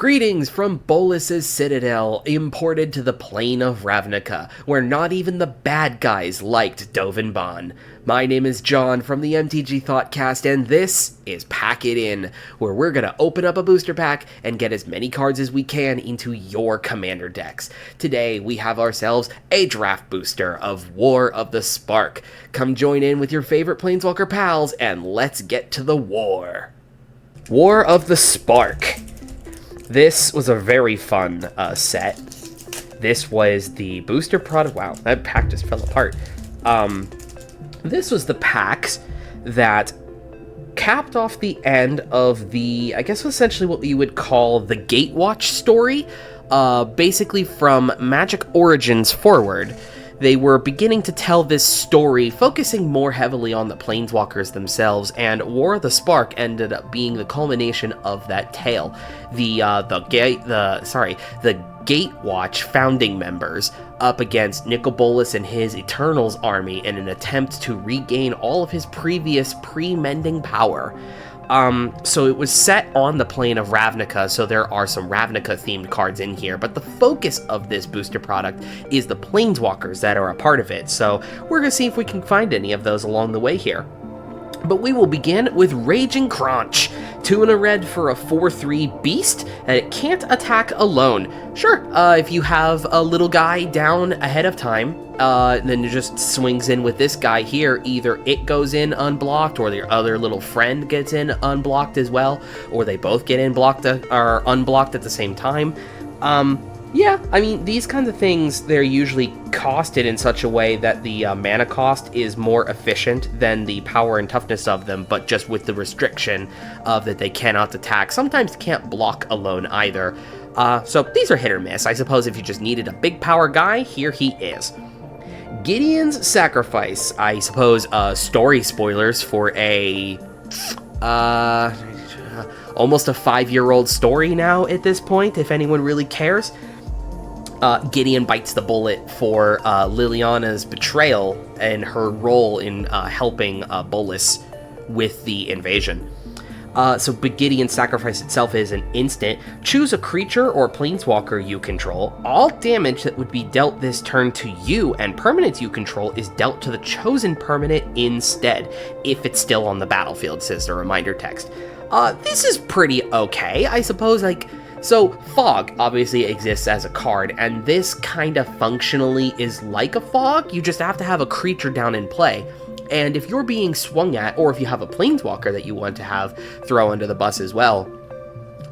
Greetings from Bolus's Citadel, imported to the plane of Ravnica, where not even the bad guys liked Dovin Baan. My name is John from the MTG Thoughtcast, and this is Pack It In, where we're gonna open up a booster pack and get as many cards as we can into your commander decks. Today, we have ourselves a draft booster of War of the Spark. Come join in with your favorite Planeswalker pals, and let's get to the war. War of the Spark. This was a very fun set. This was the booster product. Wow, that pack just fell apart. This was the packs that capped off the end of the, I guess essentially what you would call the Gatewatch story. Basically from Magic Origins forward, they were beginning to tell this story, focusing more heavily on the Planeswalkers themselves, and War of the Spark ended up being the culmination of that tale. The Gatewatch founding members up against Nicol Bolas and his Eternals army in an attempt to regain all of his previous pre-mending power. So it was set on the plane of Ravnica, so there are some Ravnica-themed cards in here, but the focus of this booster product is the Planeswalkers that are a part of it, so we're going to see if we can find any of those along the way here. But we will begin with Raging Crunch. 2 and a red for a 4/3 beast, and it can't attack alone. Sure, if you have a little guy down ahead of time, then it just swings in with this guy here. Either it goes in unblocked, or your other little friend gets in unblocked as well, or they both get in blocked or unblocked at the same time. Yeah, I mean, these kinds of things, they're usually costed in such a way that the mana cost is more efficient than the power and toughness of them, but just with the restriction of that they cannot attack. Sometimes can't block alone either. So these are hit or miss. I suppose if you just needed a big power guy, here he is. Gideon's Sacrifice. I suppose story spoilers for a almost a 5-year-old story now at this point, if anyone really cares. Gideon bites the bullet for Liliana's betrayal and her role in helping Bolas with the invasion. So Gideon's Sacrifice itself is an instant. Choose a creature or planeswalker you control. All damage that would be dealt this turn to you and permanents you control is dealt to the chosen permanent instead, if it's still on the battlefield, says the reminder text. This is pretty okay, I suppose. So Fog obviously exists as a card, and this kind of functionally is like a Fog. You just have to have a creature down in play. And if you're being swung at, or if you have a Planeswalker that you want to have throw under the bus as well,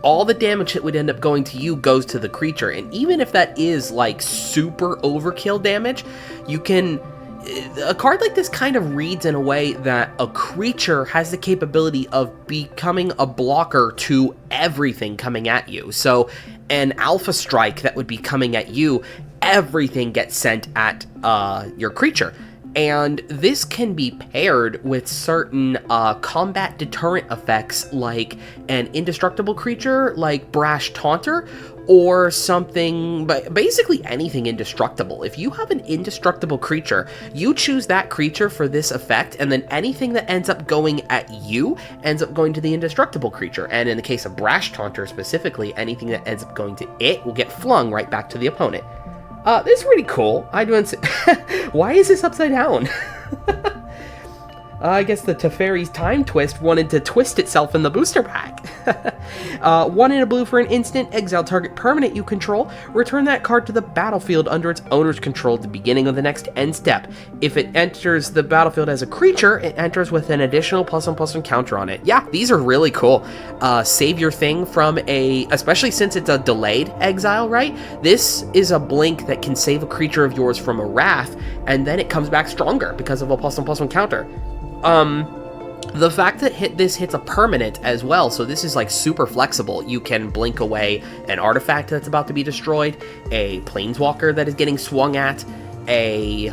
all the damage that would end up going to you goes to the creature. And even if that is like super overkill damage, you can... A card like this kind of reads in a way that a creature has the capability of becoming a blocker to everything coming at you. So an Alpha Strike that would be coming at you, everything gets sent at your creature. And this can be paired with certain combat deterrent effects, like an indestructible creature like Brash Taunter, or something, but basically anything indestructible. If you have an indestructible creature, you choose that creature for this effect, and then anything that ends up going at you ends up going to the indestructible creature. And in the case of Brash Taunter specifically, anything that ends up going to it will get flung right back to the opponent. This is pretty cool. Why is this upside down? I guess the Teferi's Time Twist wanted to twist itself in the booster pack. 1 and a blue for an instant, exile target permanent you control, return that card to the battlefield under its owner's control at the beginning of the next end step. If it enters the battlefield as a creature, it enters with an additional +1/+1 counter on it. Yeah, these are really cool. Save your thing from especially since it's a delayed exile, right? This is a blink that can save a creature of yours from a wrath, and then it comes back stronger because of a +1/+1 counter. The fact that this hits a permanent as well, so this is like super flexible. You can blink away an artifact that's about to be destroyed, a planeswalker that is getting swung at, a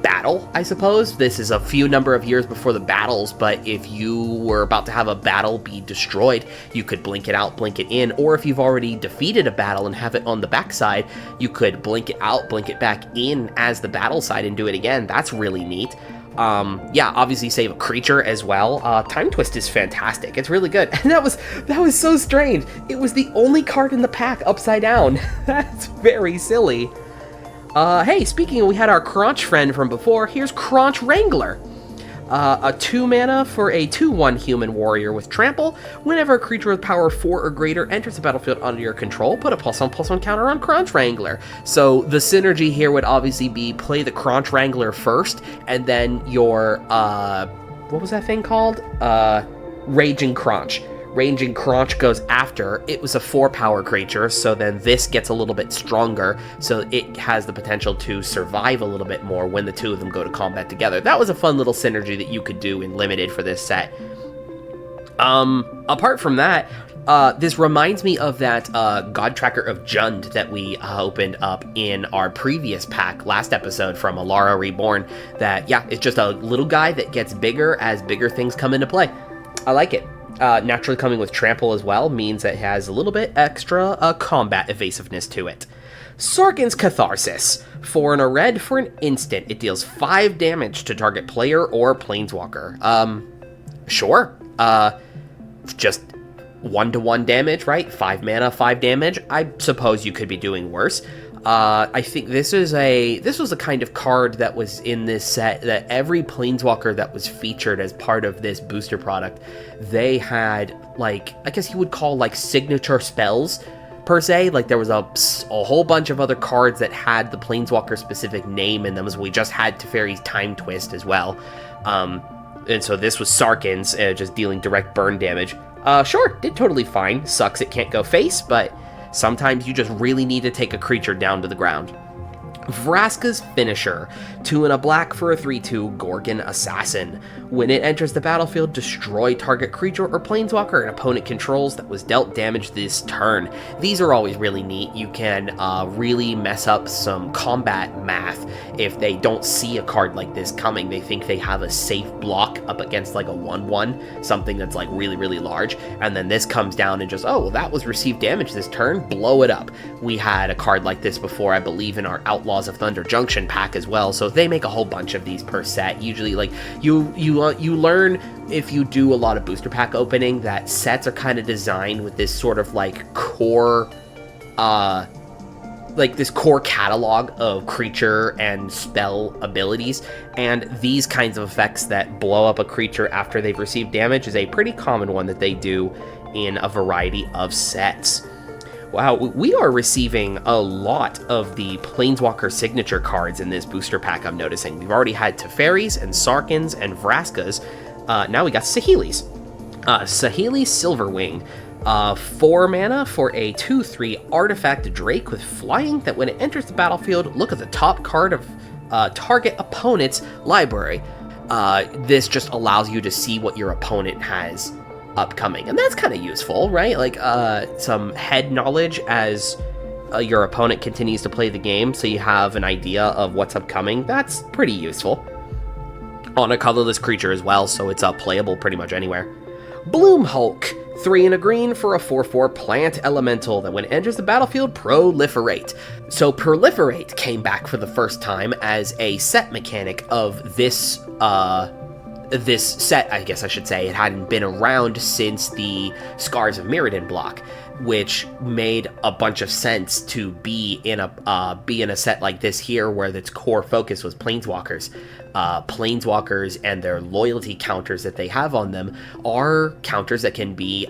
battle, I suppose. This is a few number of years before the battles, but if you were about to have a battle be destroyed, you could blink it out, blink it in, or if you've already defeated a battle and have it on the backside, you could blink it out, blink it back in as the battle side and do it again. That's really neat. Yeah, obviously save a creature as well. Time Twist is fantastic. It's really good. And that was so strange. It was the only card in the pack upside down. That's very silly. Hey, speaking of, we had our Crunch friend from before. Here's Crunch Wrangler. A 2 mana for a 2/1 human warrior with trample. Whenever a creature with power 4 or greater enters the battlefield under your control, put a +1/+1 counter on Crunch Wrangler. So the synergy here would obviously be play the Crunch Wrangler first, and then your, what was that thing called? Raging Crunch. Raging Crunch goes after. It was a 4-power creature, so then this gets a little bit stronger, so it has the potential to survive a little bit more when the two of them go to combat together. That was a fun little synergy that you could do in Limited for this set. Apart from that, this reminds me of that God Tracker of Jund that we opened up in our previous pack last episode from Alara Reborn. That, yeah, it's just a little guy that gets bigger as bigger things come into play. I like it. Naturally coming with trample as well means that it has a little bit extra combat evasiveness to it. Sarkhan's Catharsis. 4 and a red for an instant. It deals 5 damage to target player or planeswalker. Sure. Just 1/1 damage, right? 5 mana, 5 damage. I suppose you could be doing worse. I think this was a kind of card that was in this set that every planeswalker that was featured as part of this booster product, they had, like, I guess you would call, like, signature spells per se. Like, there was a whole bunch of other cards that had the planeswalker specific name in them, as we just had Teferi's Time Twist as well. And so this was Sarkhan's, just dealing direct burn damage. Sure, did totally fine. Sucks it can't go face, but sometimes you just really need to take a creature down to the ground. Vraska's Finisher. 2 and a black for a 3/2 Gorgon Assassin. When it enters the battlefield, destroy target creature or planeswalker an opponent controls that was dealt damage this turn. These are always really neat. You can really mess up some combat math if they don't see a card like this coming. They think they have a safe block up against like a 1/1, something that's like really, really large, and then this comes down and just, oh, well, that was received damage this turn, blow it up. We had a card like this before, I believe, in our Outlaws of Thunder Junction pack as well, so they make a whole bunch of these per set. Usually, like, you learn if you do a lot of booster pack opening that sets are kind of designed with this sort of like core this core catalog of creature and spell abilities, and these kinds of effects that blow up a creature after they've received damage is a pretty common one that they do in a variety of sets. Wow, we are receiving a lot of the Planeswalker signature cards in this booster pack, I'm noticing. We've already had Teferi's and Sarkhan's and Vraska's. Now we got Saheeli's. Saheeli's Silverwing. 4 mana for a 2/3 artifact Drake with flying that when it enters the battlefield, look at the top card of target opponent's library. This just allows you to see what your opponent has upcoming, and that's kind of useful, right? Like some head knowledge as your opponent continues to play the game, so you have an idea of what's upcoming. That's pretty useful on a colorless creature as well, so it's playable pretty much anywhere. Bloom Hulk. 3 and a green for a 4/4 plant elemental that when it enters the battlefield, proliferate. So proliferate came back for the first time as a set mechanic of this set, I guess I should say. It hadn't been around since the Scars of Mirrodin block, which made a bunch of sense to be in a set like this here, where its core focus was Planeswalkers. Planeswalkers and their loyalty counters that they have on them are counters that can be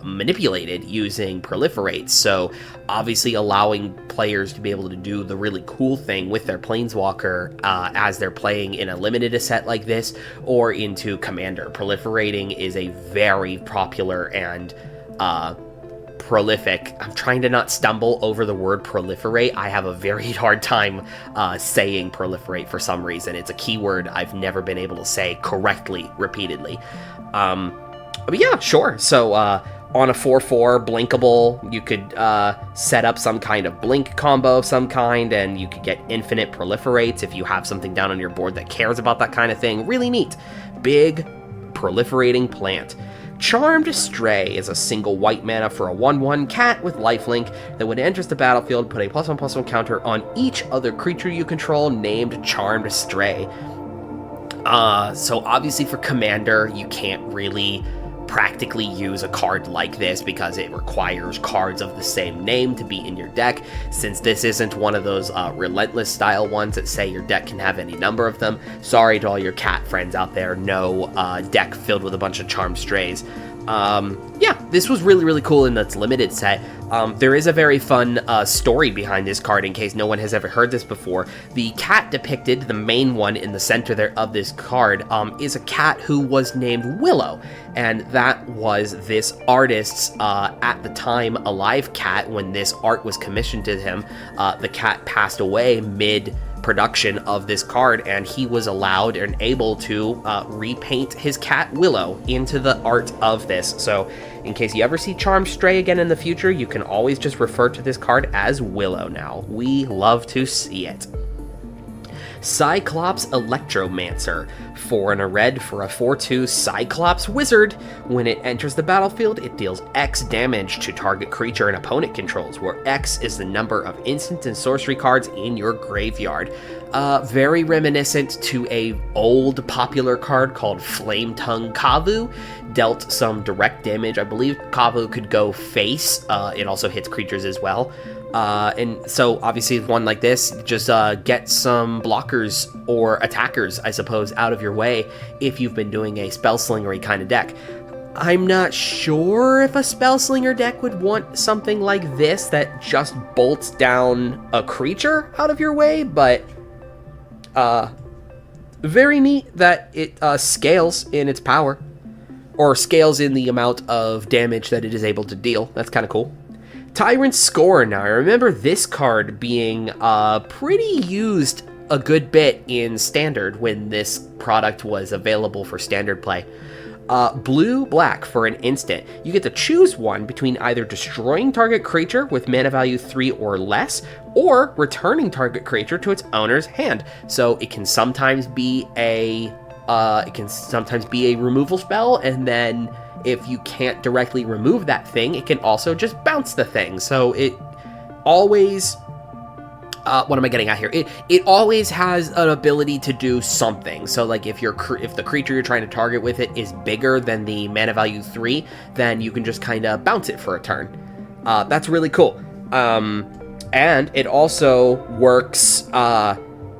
manipulated using Proliferate. So obviously allowing players to be able to do the really cool thing with their Planeswalker as they're playing in a limited set like this or into Commander. Proliferating is a very popular and prolific. I'm trying to not stumble over the word proliferate. I have a very hard time saying proliferate for some reason. It's a keyword I've never been able to say correctly repeatedly. But yeah, sure. So on a 4/4 blinkable, you could set up some kind of blink combo of some kind, and you could get infinite proliferates if you have something down on your board that cares about that kind of thing. Really neat. Big proliferating plant. Charmed Stray is a single white mana for a 1/1 cat with lifelink that when it enters the battlefield, put a +1/+1 counter on each other creature you control named Charmed Stray. So obviously for Commander, you can't really practically use a card like this because it requires cards of the same name to be in your deck. Since this isn't one of those Relentless style ones that say your deck can have any number of them, sorry to all your cat friends out there, no deck filled with a bunch of Charmed Strays. Yeah, this was really, really cool in its limited set. There is a very fun story behind this card in case no one has ever heard this before. The cat depicted, the main one in the center there of this card, is a cat who was named Willow. And that was this artist's, at the time, alive cat. When this art was commissioned to him, the cat passed away mid-production of this card, and he was allowed and able to repaint his cat Willow into the art of this. So in case you ever see Charmed Stray again in the future, you can always just refer to this card as Willow now. We love to see it. Cyclops Electromancer. 4 and a red for a 4/2 Cyclops Wizard. When it enters the battlefield, it deals X damage to target creature an opponent controls, where X is the number of instant and sorcery cards in your graveyard. Very reminiscent to a old popular card called Flame Tongue Kavu. Dealt some direct damage. I believe Kavu could go face. It also hits creatures as well. And so obviously one like this, just get some blockers or attackers, I suppose, out of your way if you've been doing a spellslingery kind of deck. I'm not sure if a spellslinger deck would want something like this that just bolts down a creature out of your way, but very neat that it scales in its power, or scales in the amount of damage that it is able to deal. That's kind of cool. Tyrant Scorn. Now, I remember this card being pretty used a good bit in Standard when this product was available for Standard play. Blue-black for an instant. You get to choose one between either destroying target creature with mana value 3 or less, or returning target creature to its owner's hand. So it can sometimes be a removal spell, and then if you can't directly remove that thing, it can also just bounce the thing. So it always, what am I getting at here? It always has an ability to do something. So like if the creature you're trying to target with it is bigger than the mana value 3, then you can just kind of bounce it for a turn. That's really cool. And it also works,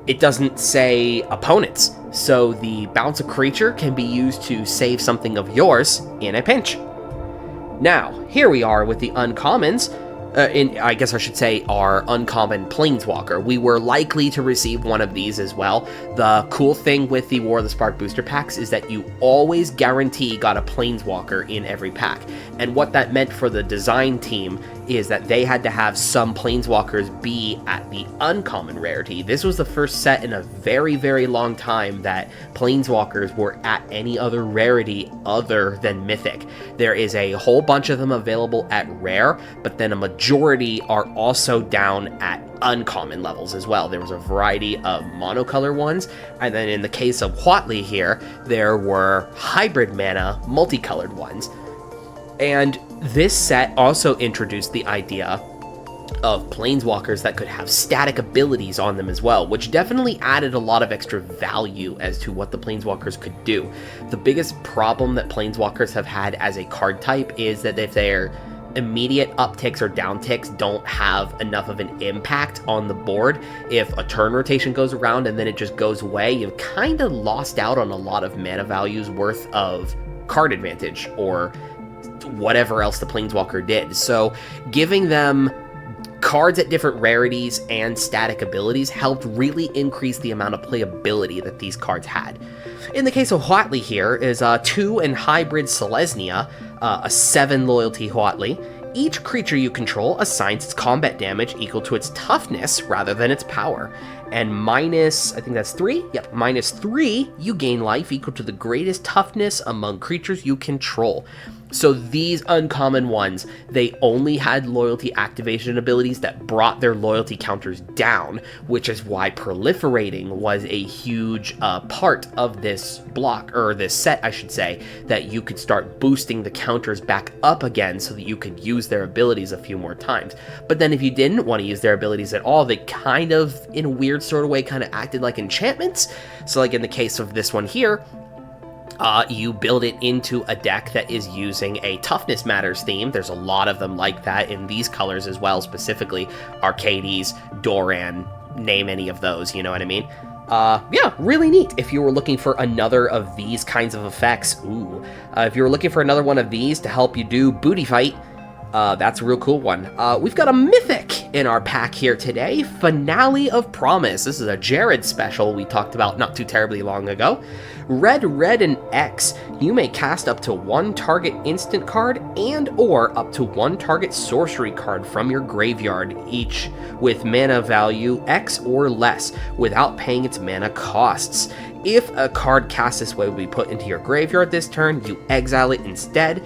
it doesn't say opponents. So the bounce a creature can be used to save something of yours in a pinch. Now, here we are with the uncommons. I guess I should say our uncommon Planeswalker. We were likely to receive one of these as well. The cool thing with the War of the Spark booster packs is that you always guarantee got a Planeswalker in every pack. And what that meant for the design team is that they had to have some Planeswalkers be at the uncommon rarity. This was the first set in a very, very long time that Planeswalkers were at any other rarity other than Mythic. There is a whole bunch of them available at rare, but then a majority are also down at uncommon levels as well. There was a variety of monocolor ones, and then in the case of Huatli here, there were hybrid mana multicolored ones. And this set also introduced the idea of Planeswalkers that could have static abilities on them as well, which definitely added a lot of extra value as to what the Planeswalkers could do. The biggest problem that Planeswalkers have had as a card type is that if their immediate upticks or downticks don't have enough of an impact on the board, if a turn rotation goes around and then it just goes away, you've kind of lost out on a lot of mana values worth of card advantage or whatever else the Planeswalker did. So giving them cards at different rarities and static abilities helped really increase the amount of playability that these cards had. In the case of Huatli here is 2 and hybrid Selesnya, a 7 loyalty Huatli. Each creature you control assigns its combat damage equal to its toughness rather than its power. And minus, I think that's 3? Yep, minus 3, you gain life equal to the greatest toughness among creatures you control. So these uncommon ones, they only had loyalty activation abilities that brought their loyalty counters down, which is why proliferating was a huge part of this block, or this set, I should say, that you could start boosting the counters back up again so that you could use their abilities a few more times. But then if you didn't want to use their abilities at all, they kind of, in a weird sort of way, kind of acted like enchantments. So like in the case of this one here, you build it into a deck that is using a Toughness Matters theme. There's a lot of them like that in these colors as well, specifically Arcades, Doran, name any of those, you know what I mean? Yeah, really neat. If you were looking for another of these kinds of effects, if you were looking for another one of these to help you do Booty Fight, that's a real cool one. We've got a mythic in our pack here today, Finale of Promise. This is a Jared special we talked about not too terribly long ago. Red, and X, you may cast up to one target instant card and or up to one target sorcery card from your graveyard, each with mana value X or less, without paying its mana costs. If a card cast this way will be put into your graveyard this turn, you exile it instead.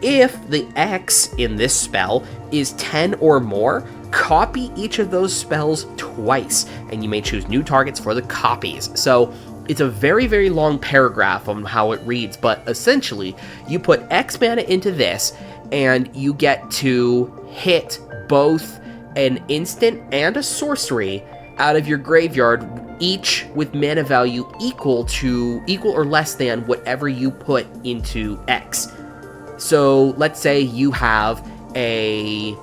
If the X in this spell is 10 or more, copy each of those spells twice, and you may choose new targets for the copies. So it's a very, very long paragraph on how it reads, but essentially, you put X mana into this, and you get to hit both an instant and a sorcery out of your graveyard, each with mana value equal or less than whatever you put into X. So let's say you have a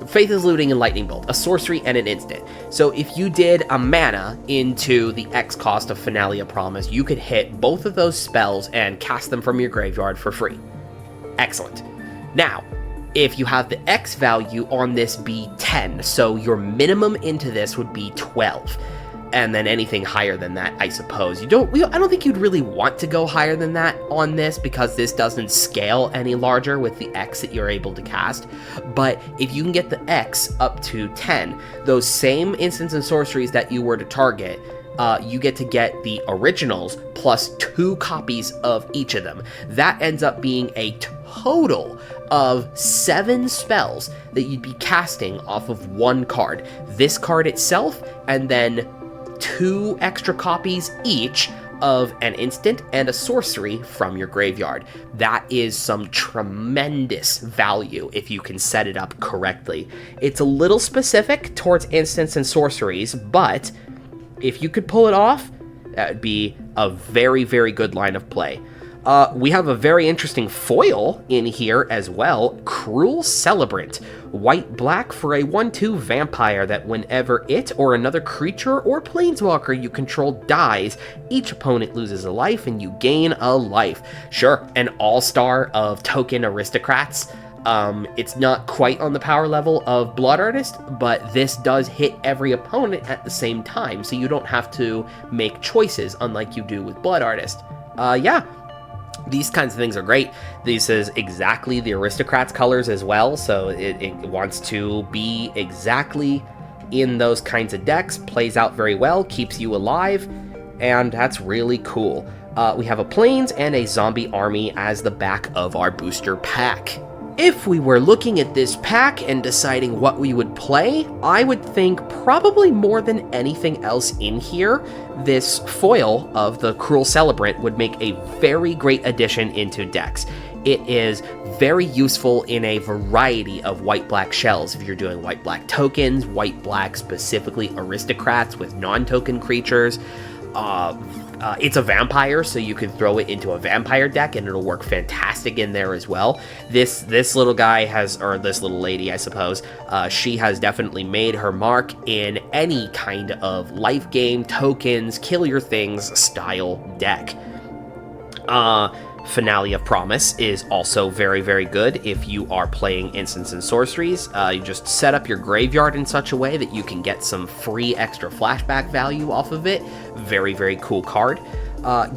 Faithless Looting and Lightning Bolt, a sorcery and an instant. So if you did a mana into the X cost of Finale of Promise, you could hit both of those spells and cast them from your graveyard for free. Excellent. Now, if you have the X value on this be 10, so your minimum into this would be 12. And then anything higher than that, I suppose. I don't think you'd really want to go higher than that on this, because this doesn't scale any larger with the X that you're able to cast. But if you can get the X up to 10, those same instants and sorceries that you were to target, you get to get the originals plus 2 copies of each of them. That ends up being a total of 7 spells that you'd be casting off of one card. This card itself, and then 2 extra copies each of an instant and a sorcery from your graveyard. That is some tremendous value if you can set it up correctly. It's a little specific towards instants and sorceries, but if you could pull it off, that would be a very, very good line of play. We have a very interesting foil in here as well. Cruel Celebrant. White-black for a 1/2 vampire that whenever it or another creature or planeswalker you control dies, each opponent loses a life and you gain a life. Sure, an all-star of token aristocrats. It's not quite on the power level of Blood Artist, but this does hit every opponent at the same time, so you don't have to make choices unlike you do with Blood Artist. Yeah. These kinds of things are great. This is exactly the Aristocrats colors as well, so it wants to be exactly in those kinds of decks, plays out very well, keeps you alive, and that's really cool. We have a Plains and a Zombie Army as the back of our booster pack. If we were looking at this pack and deciding what we would play, I would think probably more than anything else in here, this foil of the Cruel Celebrant would make a very great addition into decks. It is very useful in a variety of white-black shells. If you're doing white-black tokens, white-black specifically aristocrats with non-token creatures, it's a vampire, so you can throw it into a vampire deck and it'll work fantastic in there as well. This little guy has, or this little lady, I suppose, she has definitely made her mark in any kind of life game, tokens, kill your things style deck. Finale of Promise is also very, very good if you are playing instants and sorceries. You just set up your graveyard in such a way that you can get some free extra flashback value off of it. Very, very cool card.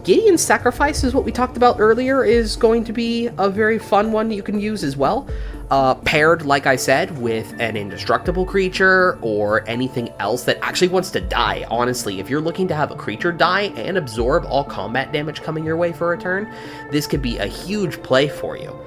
Gideon's Sacrifice is what we talked about earlier, is going to be a very fun one you can use as well. Paired, like I said, with an indestructible creature or anything else that actually wants to die. Honestly, if you're looking to have a creature die and absorb all combat damage coming your way for a turn, this could be a huge play for you.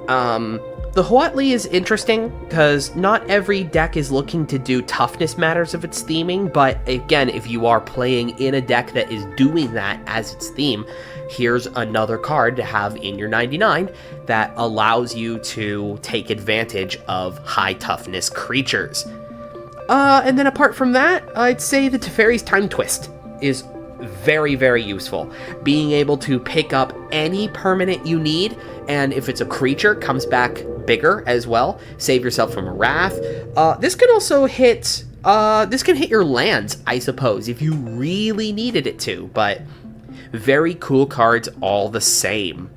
The Huatli is interesting because not every deck is looking to do toughness matters of its theming, but again, if you are playing in a deck that is doing that as its theme, here's another card to have in your 99 that allows you to take advantage of high toughness creatures. And then apart from that, I'd say the Teferi's Time Twist is very, very useful. Being able to pick up any permanent you need, and if it's a creature, comes back bigger as well. Save yourself from a Wrath. This can also hit, this can hit your lands, I suppose, if you really needed it to, but very cool cards all the same.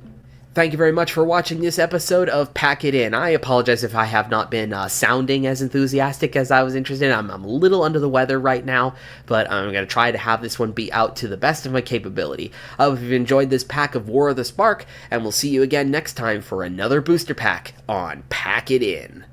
Thank you very much for watching this episode of Pack It In. I apologize if I have not been sounding as enthusiastic as I was interested in. I'm a little under the weather right now, but I'm going to try to have this one be out to the best of my capability. I hope you've enjoyed this pack of War of the Spark, and we'll see you again next time for another booster pack on Pack It In.